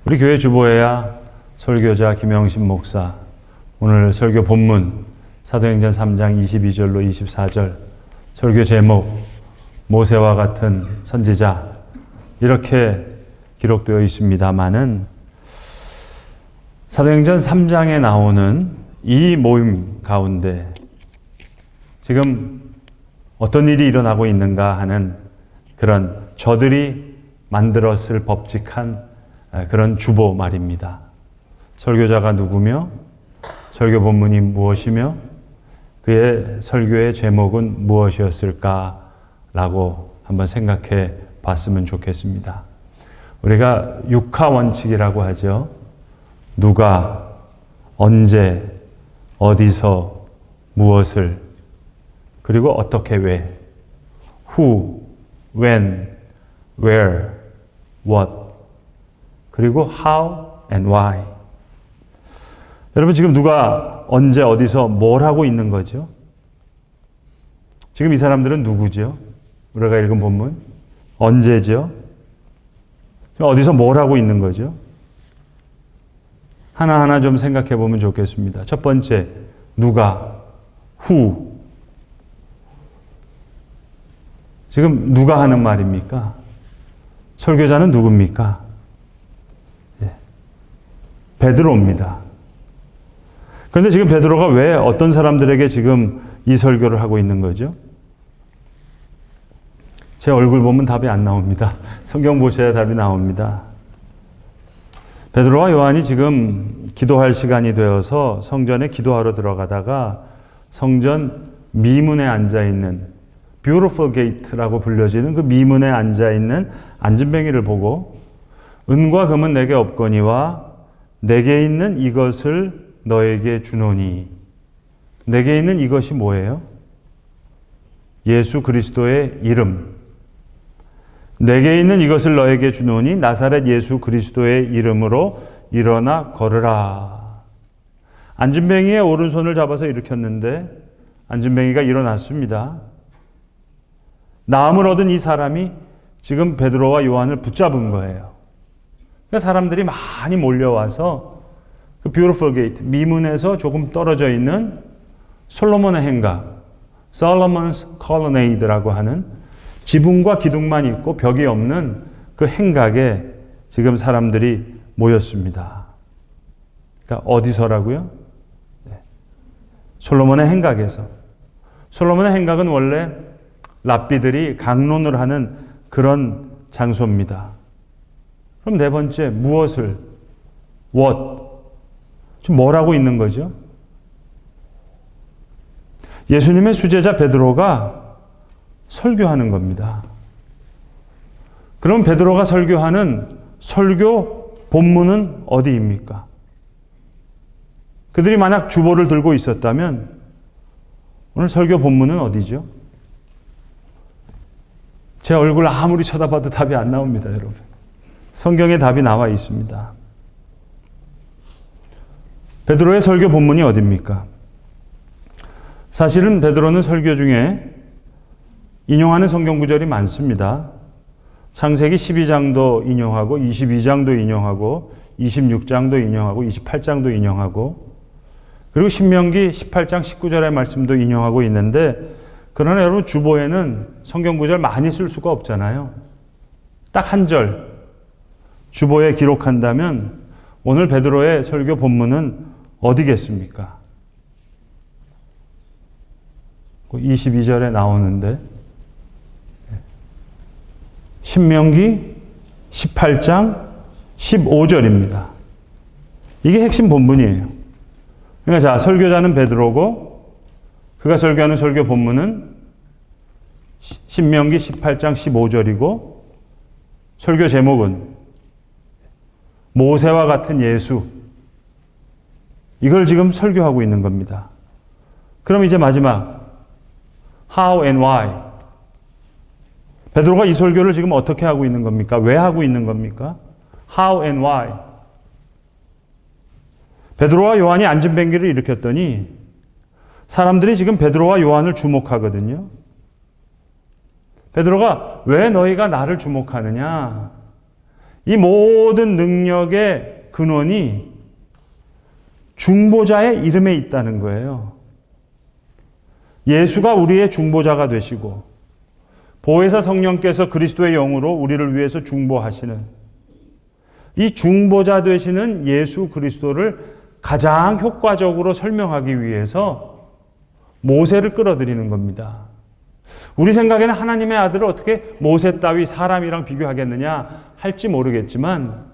우리 교회 주보회야 설교자 김영신 목사, 오늘 설교 본문 사도행전 3장 22절로 24절, 설교 제목 모세와 같은 선지자, 이렇게 기록되어 있습니다마는 사도행전 3장에 나오는 이 모임 가운데 지금 어떤 일이 일어나고 있는가 하는 그런 저들이 만들었을 법칙한 그런 주보 말입니다. 설교자가 누구며 설교 본문이 무엇이며 그의 설교의 제목은 무엇이었을까라고 한번 생각해 봤으면 좋겠습니다. 우리가 육하 원칙이라고 하죠. 누가, 언제, 어디서, 무엇을, 그리고 어떻게, 왜, who, when, where, what, 그리고 how and why. 여러분, 지금 누가 언제 어디서 뭘 하고 있는 거죠? 지금 이 사람들은 누구죠? 우리가 읽은 본문 언제죠? 어디서 뭘 하고 있는 거죠? 하나하나 좀 생각해 보면 좋겠습니다. 첫 번째, 누가, who. 지금 누가 하는 말입니까? 설교자는 누굽니까? 베드로입니다. 그런데 지금 베드로가 왜 어떤 사람들에게 지금 이 설교를 하고 있는 거죠? 제 얼굴 보면 답이 안 나옵니다. 성경 보셔야 답이 나옵니다. 베드로와 요한이 지금 기도할 시간이 되어서 성전에 기도하러 들어가다가 성전 미문에 앉아있는 Beautiful Gate라고 불려지는 그 미문에 앉아있는 안진뱅이를 보고 은과 금은 내게 없거니와 내게 있는 이것을 너에게 주노니. 내게 있는 이것이 뭐예요? 예수 그리스도의 이름. 내게 있는 이것을 너에게 주노니 나사렛 예수 그리스도의 이름으로 일어나 걸으라. 안진뱅이의 오른손을 잡아서 일으켰는데 안진뱅이가 일어났습니다. 나음을 얻은 이 사람이 지금 베드로와 요한을 붙잡은 거예요. 그러니까 사람들이 많이 몰려와서 그 Beautiful Gate, 미문에서 조금 떨어져 있는 솔로몬의 행각, Solomon's Colonnade라고 하는 지붕과 기둥만 있고 벽이 없는 그 행각에 지금 사람들이 모였습니다. 그러니까 어디서라고요? 솔로몬의 행각에서. 솔로몬의 행각은 원래 랍비들이 강론을 하는 그런 장소입니다. 그럼 네 번째, 무엇을, what, 지금 뭘 하고 있는 거죠? 예수님의 수제자 베드로가 설교하는 겁니다. 그럼 베드로가 설교하는 설교 본문은 어디입니까? 그들이 만약 주보를 들고 있었다면 오늘 설교 본문은 어디죠? 제 얼굴 아무리 쳐다봐도 답이 안 나옵니다, 여러분. 성경에 답이 나와 있습니다. 베드로의 설교 본문이 어디입니까? 사실은 베드로는 설교 중에 인용하는 성경 구절이 많습니다. 창세기 12장도 인용하고 22장도 인용하고 26장도 인용하고 28장도 인용하고 그리고 신명기 18장 19절의 말씀도 인용하고 있는데 그러나 여러분 주보에는 성경 구절 많이 쓸 수가 없잖아요. 딱 한 절 주보에 기록한다면 오늘 베드로의 설교 본문은 어디겠습니까? 22절에 나오는데 신명기 18장 15절입니다. 이게 핵심 본문이에요. 그러니까 자, 설교자는 베드로고 그가 설교하는 설교 본문은 신명기 18장 15절이고 설교 제목은 모세와 같은 예수. 이걸 지금 설교하고 있는 겁니다. 그럼 이제 마지막 How and why. 베드로가 이 설교를 지금 어떻게 하고 있는 겁니까? 왜 하고 있는 겁니까? How and why. 베드로와 요한이 안진뱅기를 일으켰더니 사람들이 지금 베드로와 요한을 주목하거든요. 베드로가 왜 너희가 나를 주목하느냐? 이 모든 능력의 근원이 중보자의 이름에 있다는 거예요. 예수가 우리의 중보자가 되시고 보혜사 성령께서 그리스도의 영으로 우리를 위해서 중보하시는 이 중보자 되시는 예수 그리스도를 가장 효과적으로 설명하기 위해서 모세를 끌어들이는 겁니다. 우리 생각에는 하나님의 아들을 어떻게 모세 따위 사람이랑 비교하겠느냐 할지 모르겠지만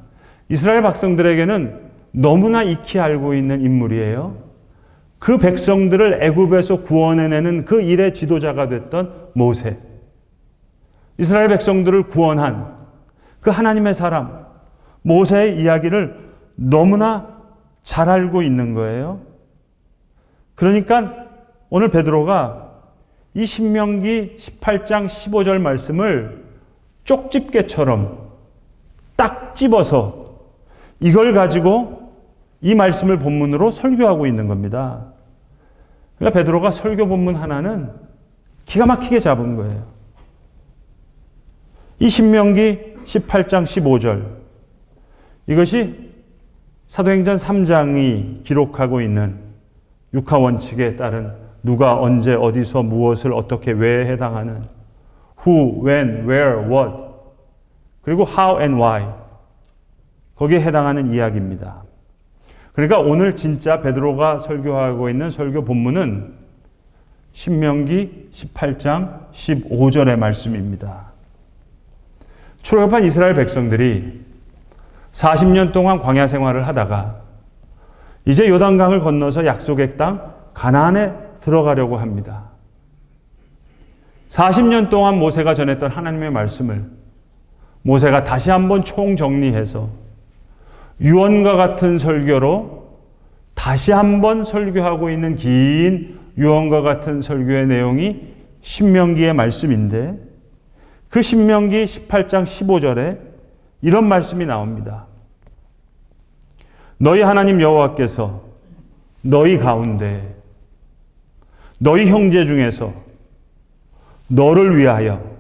이스라엘 백성들에게는 너무나 익히 알고 있는 인물이에요. 그 백성들을 애굽에서 구원해내는 그 일의 지도자가 됐던 모세. 이스라엘 백성들을 구원한 그 하나님의 사람 모세의 이야기를 너무나 잘 알고 있는 거예요. 그러니까 오늘 베드로가 이 신명기 18장 15절 말씀을 쪽집게처럼 딱 집어서 이걸 가지고 이 말씀을 본문으로 설교하고 있는 겁니다. 그러니까 베드로가 설교 본문 하나는 기가 막히게 잡은 거예요. 이 신명기 18장 15절 이것이 사도행전 3장이 기록하고 있는 육하원칙에 따른 누가 언제 어디서 무엇을 어떻게 왜 해당하는 who, when, where, what 그리고 how and why 거기에 해당하는 이야기입니다. 그러니까 오늘 진짜 베드로가 설교하고 있는 설교 본문은 신명기 18장 15절의 말씀입니다. 출애굽한 이스라엘 백성들이 40년 동안 광야 생활을 하다가 이제 요단강을 건너서 약속의 땅 가나안에 들어가려고 합니다. 40년 동안 모세가 전했던 하나님의 말씀을 모세가 다시 한번 총정리해서 유언과 같은 설교로 다시 한번 설교하고 있는 긴 유언과 같은 설교의 내용이 신명기의 말씀인데 그 신명기 18장 15절에 이런 말씀이 나옵니다. 너희 하나님 여호와께서 너희 가운데 너희 형제 중에서 너를 위하여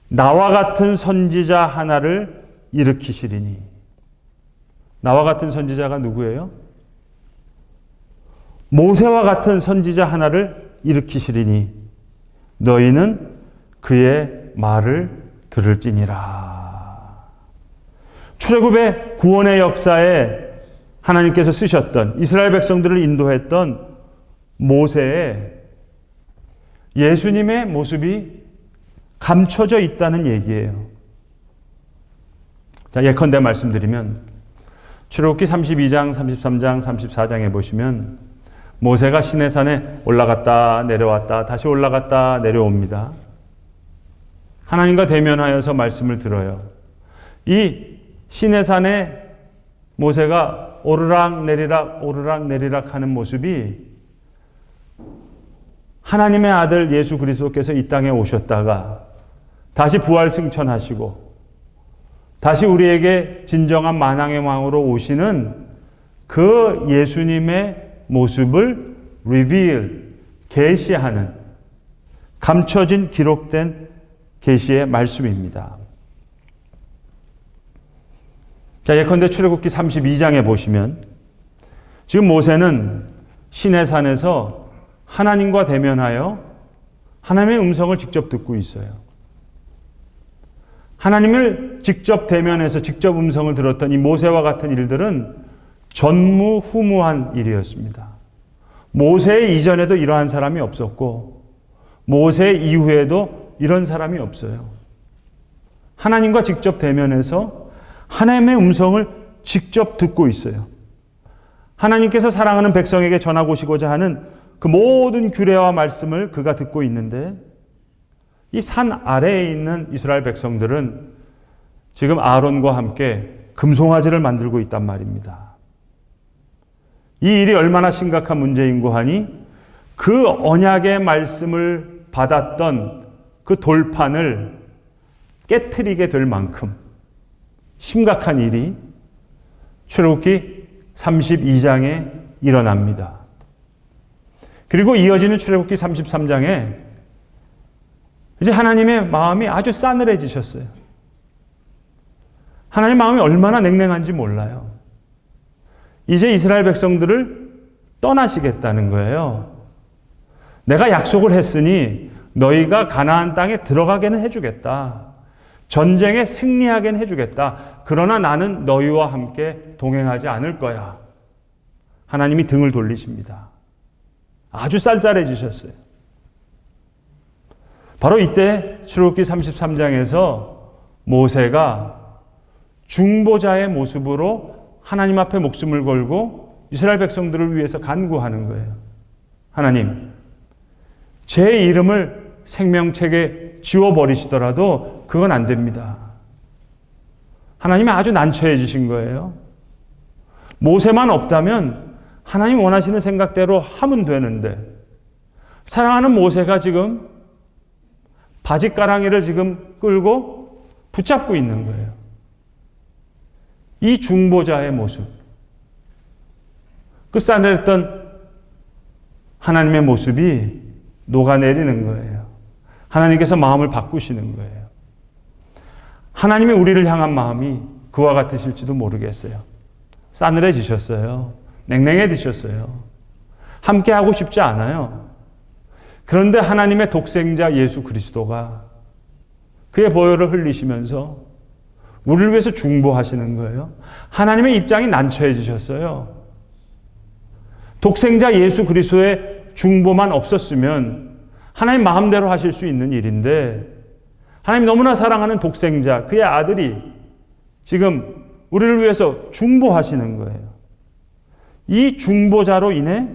나와 같은 선지자 하나를 일으키시리니. 나와 같은 선지자가 누구예요? 모세와 같은 선지자 하나를 일으키시리니 너희는 그의 말을 들을지니라. 출애굽의 구원의 역사에 하나님께서 쓰셨던 이스라엘 백성들을 인도했던 모세의 예수님의 모습이 감춰져 있다는 얘기예요. 자, 예컨대 말씀드리면 출애굽기 32장, 33장, 34장에 보시면 모세가 시내산에 올라갔다 내려왔다 다시 올라갔다 내려옵니다. 하나님과 대면하여서 말씀을 들어요. 이 시내산에 모세가 오르락 내리락 하는 모습이 하나님의 아들 예수 그리스도께서 이 땅에 오셨다가 다시 부활 승천하시고 다시 우리에게 진정한 만왕의 왕으로 오시는 그 예수님의 모습을 계시하는 감춰진 기록된 계시의 말씀입니다. 자, 예컨대 출애굽기 32장에 보시면 지금 모세는 시내산에서 하나님과 대면하여 하나님의 음성을 직접 듣고 있어요. 하나님을 직접 대면해서 직접 음성을 들었던 이 모세와 같은 일들은 전무후무한 일이었습니다. 모세 이전에도 이러한 사람이 없었고 모세 이후에도 이런 사람이 없어요. 하나님과 직접 대면해서 하나님의 음성을 직접 듣고 있어요. 하나님께서 사랑하는 백성에게 전하고시고자 하는 그 모든 규례와 말씀을 그가 듣고 있는데 이 산 아래에 있는 이스라엘 백성들은 지금 아론과 함께 금송아지를 만들고 있단 말입니다. 이 일이 얼마나 심각한 문제인고 하니 그 언약의 말씀을 받았던 그 돌판을 깨트리게 될 만큼 심각한 일이 출애굽기 32장에 일어납니다. 그리고 이어지는 출애굽기 33장에 이제 하나님의 마음이 아주 싸늘해지셨어요. 하나님 마음이 얼마나 냉랭한지 몰라요. 이제 이스라엘 백성들을 떠나시겠다는 거예요. 내가 약속을 했으니 너희가 가나안 땅에 들어가게는 해주겠다. 전쟁에 승리하게는 해주겠다. 그러나 나는 너희와 함께 동행하지 않을 거야. 하나님이 등을 돌리십니다. 아주 쌀쌀해지셨어요. 바로 이때 출애굽기 33장에서 모세가 중보자의 모습으로 하나님 앞에 목숨을 걸고 이스라엘 백성들을 위해서 간구하는 거예요. 하나님, 제 이름을 생명책에 지워버리시더라도 그건 안 됩니다. 하나님이 아주 난처해지신 거예요. 모세만 없다면 하나님 원하시는 생각대로 하면 되는데, 사랑하는 모세가 지금 바짓가랑이를 지금 끌고 붙잡고 있는 거예요. 이 중보자의 모습, 그 싸늘했던 하나님의 모습이 녹아내리는 거예요. 하나님께서 마음을 바꾸시는 거예요. 하나님이 우리를 향한 마음이 그와 같으실지도 모르겠어요. 싸늘해지셨어요. 냉랭해지셨어요. 함께하고 싶지 않아요. 그런데 하나님의 독생자 예수 그리스도가 그의 보혈을 흘리시면서 우리를 위해서 중보하시는 거예요. 하나님의 입장이 난처해지셨어요. 독생자 예수 그리스도의 중보만 없었으면 하나님 마음대로 하실 수 있는 일인데, 하나님 너무나 사랑하는 독생자, 그의 아들이 지금 우리를 위해서 중보하시는 거예요. 이 중보자로 인해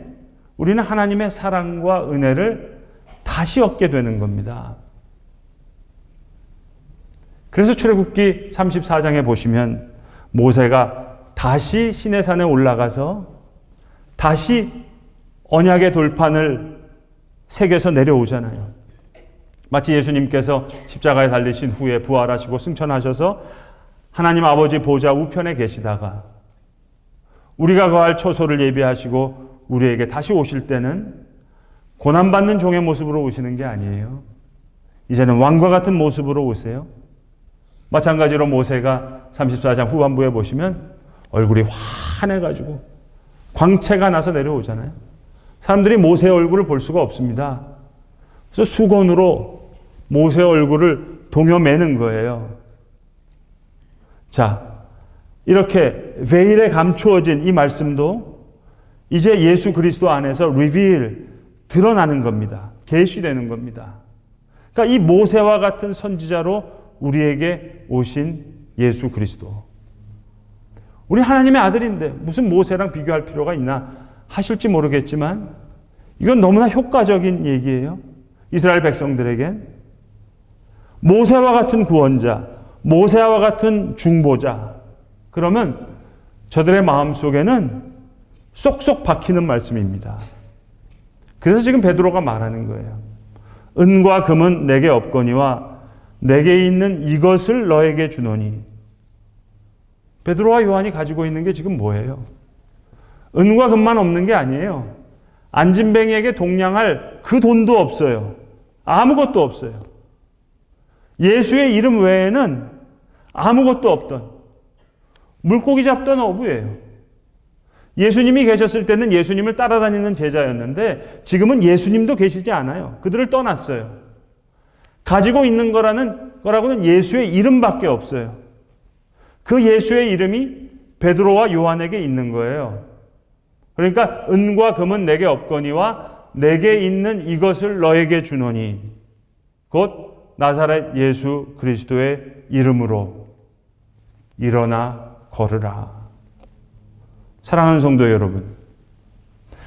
우리는 하나님의 사랑과 은혜를 다시 얻게 되는 겁니다. 그래서 출애굽기 34장에 보시면 모세가 다시 시내산에 올라가서 다시 언약의 돌판을 새겨서 내려오잖아요. 마치 예수님께서 십자가에 달리신 후에 부활하시고 승천하셔서 하나님 아버지 보좌 우편에 계시다가 우리가 거할 처소를 예비하시고 우리에게 다시 오실 때는 고난받는 종의 모습으로 오시는 게 아니에요. 이제는 왕과 같은 모습으로 오세요. 마찬가지로 모세가 34장 후반부에 보시면 얼굴이 환해가지고 광채가 나서 내려오잖아요. 사람들이 모세의 얼굴을 볼 수가 없습니다. 그래서 수건으로 모세의 얼굴을 동여매는 거예요. 자, 이렇게 베일에 감추어진 이 말씀도 이제 예수 그리스도 안에서 드러나는 겁니다. 계시되는 겁니다. 그러니까 이 모세와 같은 선지자로 우리에게 오신 예수 그리스도. 우리 하나님의 아들인데 무슨 모세랑 비교할 필요가 있나 하실지 모르겠지만 이건 너무나 효과적인 얘기예요. 이스라엘 백성들에겐 모세와 같은 구원자, 모세와 같은 중보자, 그러면 저들의 마음속에는 쏙쏙 박히는 말씀입니다. 그래서 지금 베드로가 말하는 거예요. 은과 금은 내게 없거니와 내게 있는 이것을 너에게 주노니. 베드로와 요한이 가지고 있는 게 지금 뭐예요? 은과 금만 없는 게 아니에요. 안진뱅이에게 동냥할 그 돈도 없어요. 아무것도 없어요. 예수의 이름 외에는 아무것도 없던, 물고기 잡던 어부예요. 예수님이 계셨을 때는 예수님을 따라다니는 제자였는데 지금은 예수님도 계시지 않아요. 그들을 떠났어요. 가지고 있는 거라고는 예수의 이름밖에 없어요. 그 예수의 이름이 베드로와 요한에게 있는 거예요. 그러니까 은과 금은 내게 없거니와 내게 있는 이것을 너에게 주노니, 곧 나사렛 예수 그리스도의 이름으로 일어나 걸으라. 사랑하는 성도 여러분,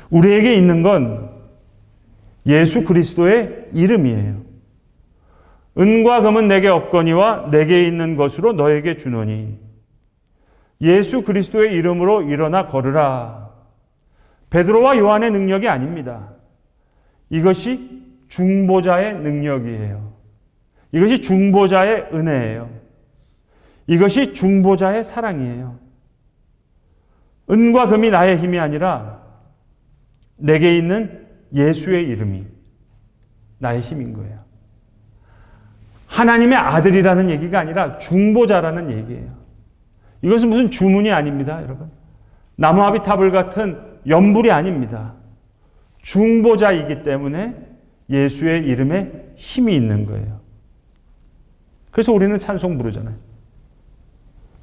우리에게 있는 건 예수 그리스도의 이름이에요. 은과 금은 내게 없거니와 내게 있는 것으로 너에게 주노니. 예수 그리스도의 이름으로 일어나 걸으라. 베드로와 요한의 능력이 아닙니다. 이것이 중보자의 능력이에요. 이것이 중보자의 은혜예요. 이것이 중보자의 사랑이에요. 은과 금이 나의 힘이 아니라 내게 있는 예수의 이름이 나의 힘인 거예요. 하나님의 아들이라는 얘기가 아니라 중보자라는 얘기예요. 이것은 무슨 주문이 아닙니다, 여러분. 나무아비타불 같은 연불이 아닙니다. 중보자이기 때문에 예수의 이름에 힘이 있는 거예요. 그래서 우리는 찬송 부르잖아요.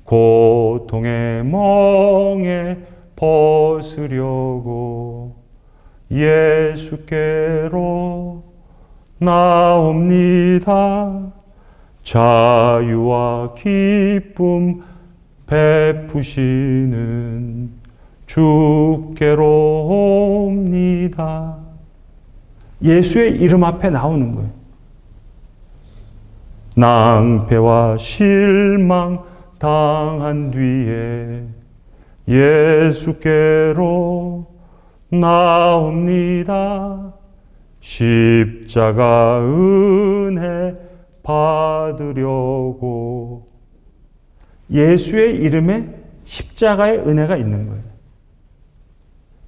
고통의 멍에 벗으려고 예수께로 나옵니다. 자유와 기쁨 베푸시는 주께로 옵니다. 예수의 이름 앞에 나오는 거예요. 낭패와 실망 당한 뒤에 예수께로 나옵니다. 십자가 은혜 받으려고. 예수의 이름에 십자가의 은혜가 있는 거예요.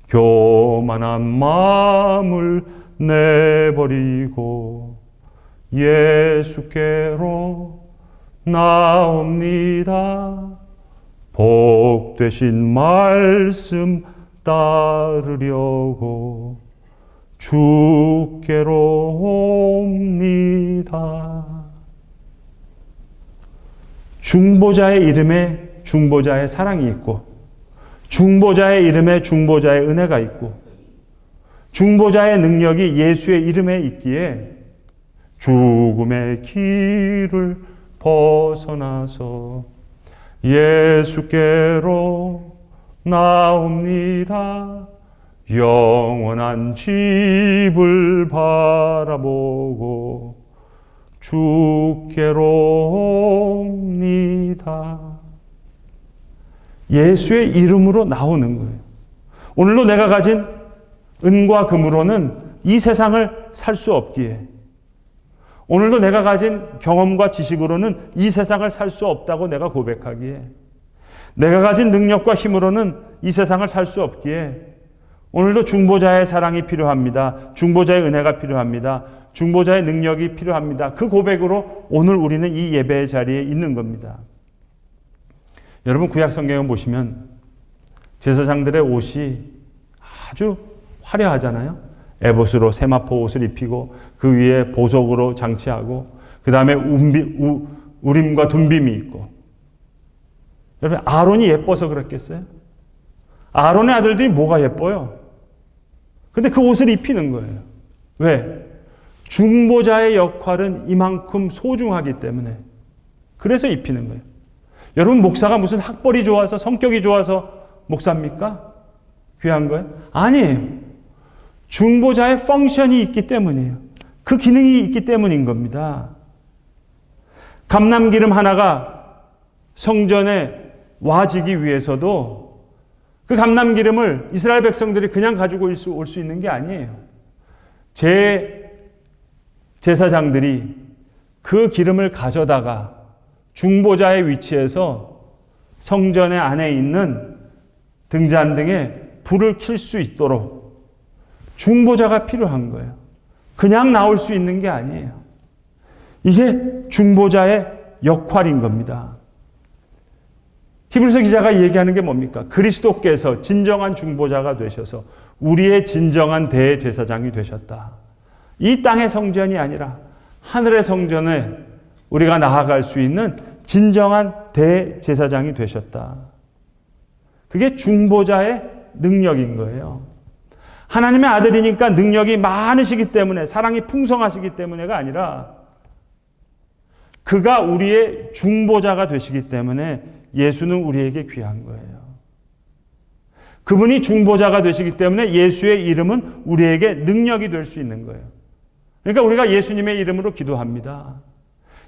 교만한 마음을 내버리고 예수께로 나옵니다. 복되신 말씀 따르려고 주께로 옵니다. 중보자의 이름에 중보자의 사랑이 있고, 중보자의 이름에 중보자의 은혜가 있고, 중보자의 능력이 예수의 이름에 있기에 죽음의 길을 벗어나서 예수께로 나옵니다. 영원한 집을 바라보고 주께로 옵니다. 예수의 이름으로 나오는 거예요. 오늘도 내가 가진 은과 금으로는 이 세상을 살 수 없기에, 오늘도 내가 가진 경험과 지식으로는 이 세상을 살 수 없다고 내가 고백하기에, 내가 가진 능력과 힘으로는 이 세상을 살 수 없기에 오늘도 중보자의 사랑이 필요합니다. 중보자의 은혜가 필요합니다. 중보자의 능력이 필요합니다. 그 고백으로 오늘 우리는 이 예배의 자리에 있는 겁니다. 여러분, 구약 성경을 보시면 제사장들의 옷이 아주 화려하잖아요. 에봇으로 세마포 옷을 입히고 그 위에 보석으로 장치하고 그 다음에 우림과 둠빔이 있고. 여러분, 아론이 예뻐서 그랬겠어요? 아론의 아들들이 뭐가 예뻐요? 근데 그 옷을 입히는 거예요. 왜? 중보자의 역할은 이만큼 소중하기 때문에. 그래서 입히는 거예요. 여러분, 목사가 무슨 학벌이 좋아서 성격이 좋아서 목사입니까? 귀한 거예요? 아니에요. 중보자의 펑션이 있기 때문이에요. 그 기능이 있기 때문인 겁니다. 감람기름 하나가 성전에 와지기 위해서도 그 감람기름을 이스라엘 백성들이 그냥 가지고 올 수 있는 게 아니에요. 제사장들이 그 기름을 가져다가 중보자의 위치에서 성전의 안에 있는 등잔등에 불을 켤 수 있도록 중보자가 필요한 거예요. 그냥 나올 수 있는 게 아니에요. 이게 중보자의 역할인 겁니다. 히브리서 기자가 얘기하는 게 뭡니까? 그리스도께서 진정한 중보자가 되셔서 우리의 진정한 대제사장이 되셨다. 이 땅의 성전이 아니라 하늘의 성전에 우리가 나아갈 수 있는 진정한 대제사장이 되셨다. 그게 중보자의 능력인 거예요. 하나님의 아들이니까 능력이 많으시기 때문에, 사랑이 풍성하시기 때문에가 아니라 그가 우리의 중보자가 되시기 때문에 예수는 우리에게 귀한 거예요. 그분이 중보자가 되시기 때문에 예수의 이름은 우리에게 능력이 될 수 있는 거예요. 그러니까 우리가 예수님의 이름으로 기도합니다.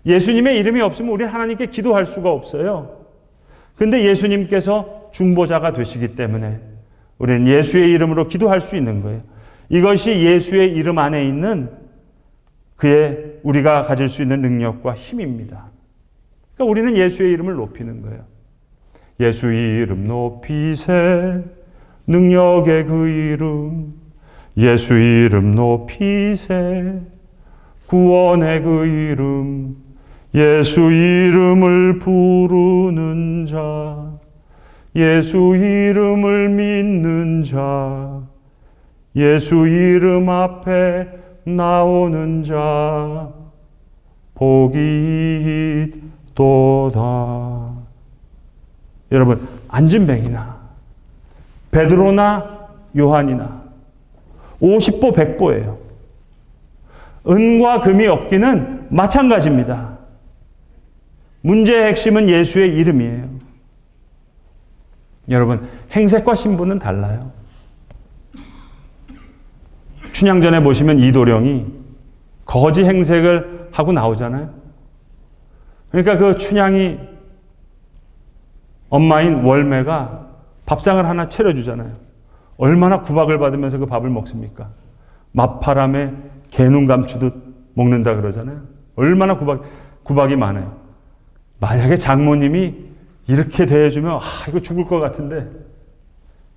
예수님의 이름이 없으면 우리 하나님께 기도할 수가 없어요. 그런데 예수님께서 중보자가 되시기 때문에 우리는 예수의 이름으로 기도할 수 있는 거예요. 이것이 예수의 이름 안에 있는 우리가 가질 수 있는 능력과 힘입니다. 그러니까 우리는 예수의 이름을 높이는 거예요. 예수 이름 높이세, 능력의 그 이름. 예수 이름 높이세, 구원의 그 이름. 예수 이름을 부르는 자, 예수 이름을 믿는 자, 예수 이름 앞에 나오는 자, 복이 있도다. 여러분, 안진뱅이나 베드로나 요한이나 50보 100보예요. 은과 금이 없기는 마찬가지입니다. 문제의 핵심은 예수의 이름이에요. 여러분, 행색과 신분은 달라요. 춘향전에 보시면 이도령이 거지 행색을 하고 나오잖아요. 그러니까 그 춘향이 엄마인 월매가 밥상을 하나 차려주잖아요. 얼마나 구박을 받으면서 그 밥을 먹습니까? 맞바람에 개눈 감추듯 먹는다 그러잖아요. 얼마나 구박이 많아요. 만약에 장모님이 이렇게 대해주면 이거 죽을 것 같은데,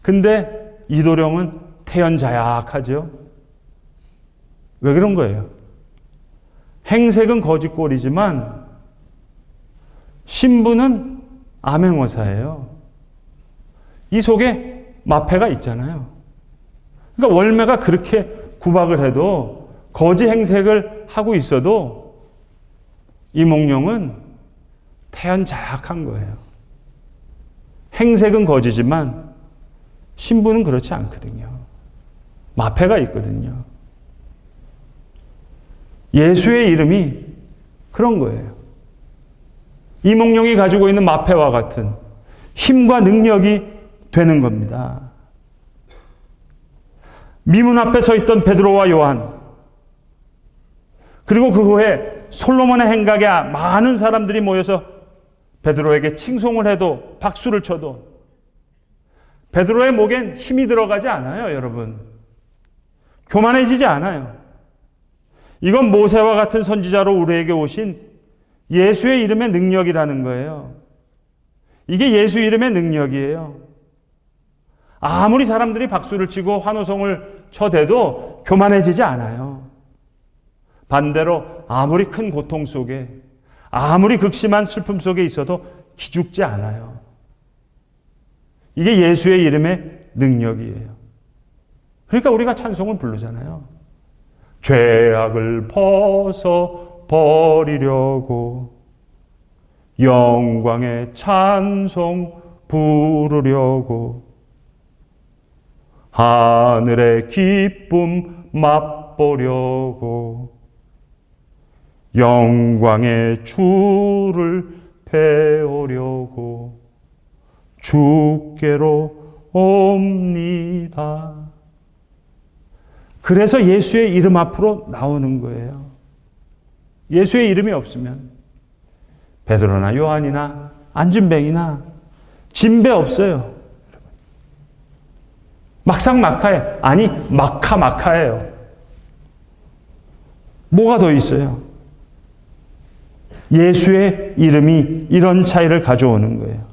근데 이도령은 태연자약하죠. 왜 그런 거예요? 행색은 거짓골이지만 신분은 암행어사예요. 이 속에 마패가 있잖아요. 그러니까 월매가 그렇게 구박을 해도, 거짓 행색을 하고 있어도 이몽룡은 태연자약한 거예요. 행색은 거짓이지만 신분은 그렇지 않거든요. 마패가 있거든요. 예수의 이름이 그런 거예요. 이몽룡이 가지고 있는 마패와 같은 힘과 능력이 되는 겁니다. 미문 앞에 서 있던 베드로와 요한, 그리고 그 후에 솔로몬의 행각에 많은 사람들이 모여서 베드로에게 칭송을 해도, 박수를 쳐도 베드로의 목엔 힘이 들어가지 않아요. 여러분, 교만해지지 않아요. 이건 모세와 같은 선지자로 우리에게 오신 예수의 이름의 능력이라는 거예요. 이게 예수 이름의 능력이에요. 아무리 사람들이 박수를 치고 환호성을 쳐대도 교만해지지 않아요. 반대로 아무리 큰 고통 속에, 아무리 극심한 슬픔 속에 있어도 기죽지 않아요. 이게 예수의 이름의 능력이에요. 그러니까 우리가 찬송을 부르잖아요. 죄악을 벗어 버리려고 영광의 찬송 부르려고 하늘의 기쁨 맛보려고 영광의 주를 배우려고 주께로 옵니다. 그래서 예수의 이름 앞으로 나오는 거예요. 예수의 이름이 없으면 베드로나 요한이나 안진뱅이나 진배 없어요. 막상막하해. 아니, 막하막하해요. 뭐가 더 있어요? 예수의 이름이 이런 차이를 가져오는 거예요.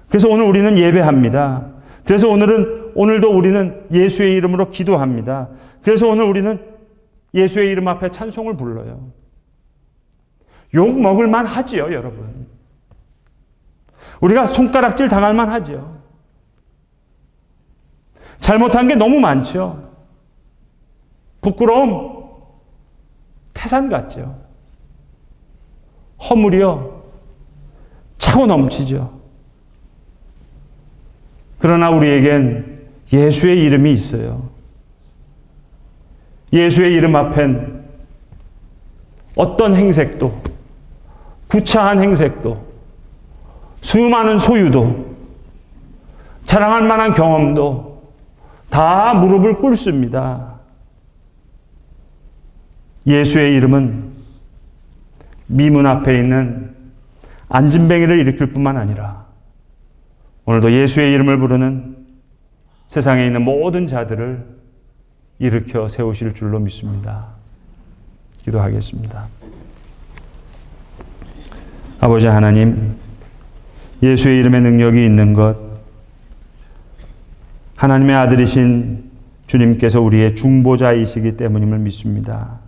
그래서 오늘 우리는 예배합니다. 그래서 오늘도 우리는 예수의 이름으로 기도합니다. 그래서 오늘 우리는 예수의 이름 앞에 찬송을 불러요. 욕 먹을 만 하지요, 여러분. 우리가 손가락질 당할 만 하죠. 잘못한 게 너무 많죠. 부끄러움, 태산 같죠. 허물이요, 차고 넘치죠. 그러나 우리에겐 예수의 이름이 있어요. 예수의 이름 앞엔 어떤 행색도, 구차한 행색도, 수많은 소유도, 자랑할 만한 경험도 다 무릎을 꿇습니다. 예수의 이름은 미문 앞에 있는 안진뱅이를 일으킬 뿐만 아니라 오늘도 예수의 이름을 부르는 세상에 있는 모든 자들을 일으켜 세우실 줄로 믿습니다. 기도하겠습니다. 아버지 하나님, 예수의 이름에 능력이 있는 것, 하나님의 아들이신 주님께서 우리의 중보자이시기 때문임을 믿습니다.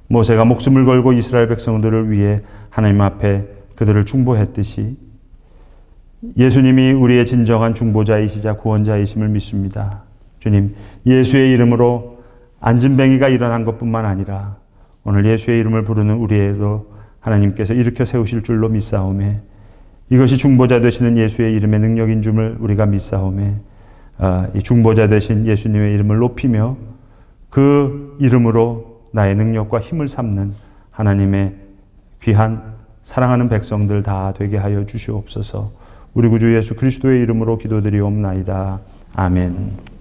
모세가 목숨을 걸고 이스라엘 백성들을 위해 하나님 앞에 그들을 중보했듯이 예수님이 우리의 진정한 중보자이시자 구원자이심을 믿습니다. 주님, 예수의 이름으로 안진뱅이가 일어난 것뿐만 아니라 오늘 예수의 이름을 부르는 우리에도 하나님께서 일으켜 세우실 줄로 믿사오매, 이것이 중보자 되시는 예수의 이름의 능력인 줄을 우리가 믿사오매, 이 중보자 되신 예수님의 이름을 높이며 그 이름으로 나의 능력과 힘을 삼는 하나님의 귀한 사랑하는 백성들 다 되게 하여 주시옵소서. 우리 구주 예수 그리스도의 이름으로 기도드리옵나이다. 아멘.